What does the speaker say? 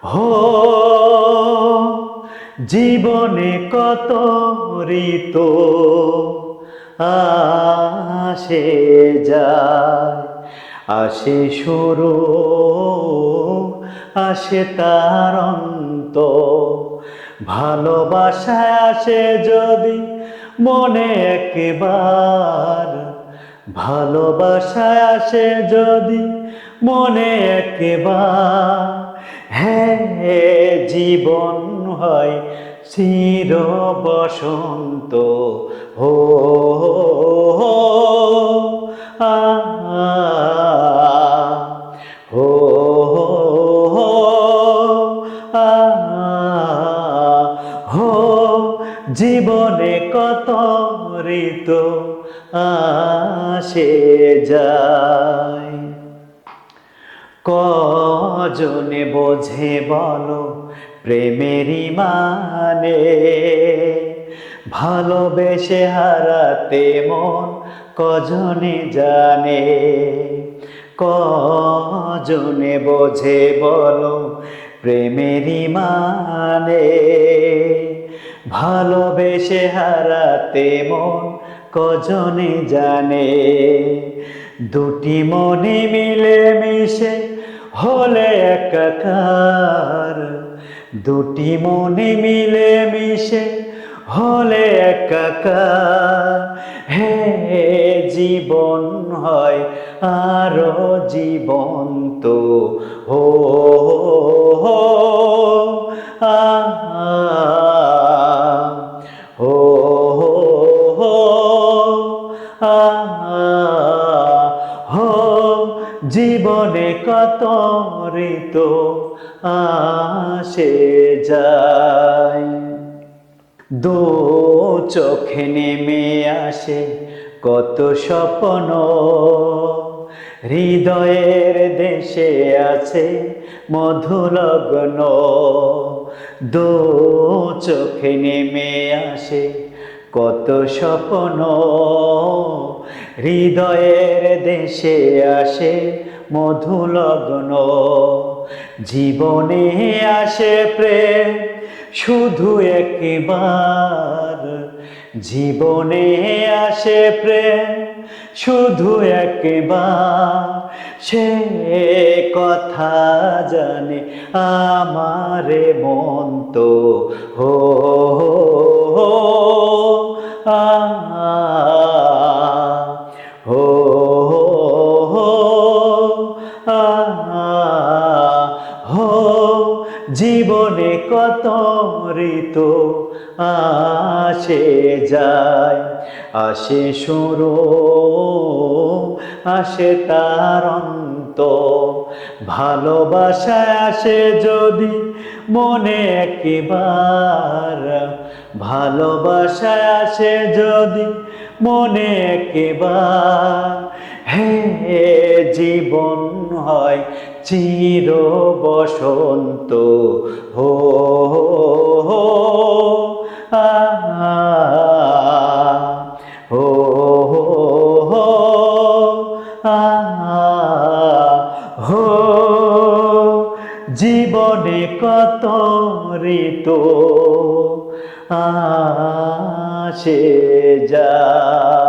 হো জীবনে কত ঋতু আসে যায়, আসে শুরু আসে তার অন্ত। ভালোবাসায় আসে যদি মনে একবার, ভালোবাসায় আসে যদি মনে একবার, হ্যাঁ জীবন হয় চির বসন্ত। হো আ হো আ হো জীবনে কত ঋতু আসে যায়। কজনে বোঝে বলো প্রেমেরই মানে, ভালোবেসে হারাতে মন কজনে জানে। কজনে বোঝে বলো প্রেমেরই মানে, ভালোবেসে হারাতে মন কজনে জানে। দুটি মনে মিলে মিশে হলে একাকার, দুটি মনে মিলে মিশে হলে একাকার, হে জীবন হয় আরো জীবন্ত। হো আ হো আ হো জীবনে কত ঋতু আসে যায়। দু চোখে নেমে আসে কত স্বপ্ন, হৃদয়ের দেশে আছে মধুলগ্ন। দু চোখে নেমে আসে কত স্বপ্ন, হৃদয়ের দেশে আসে মধুলগ্ন। জীবনে আসে প্রেম শুধু একবার, জীবনে আসে প্রেম শুধু একবার, সে কথা জানে আমারে মন তো। হো আ হো আ হো জীবনে কত ঋতু আসে যায়, আসে শুরু আসে তার অন্ত। ভালোবাসায় আসে যদি মনে একবার, ভালোবাসায় আসে যদি মনে একবার, হে জীবন হয় চির বসন্ত। হো আ হো আ হো জীবনে কত ঋতু আসে যায়।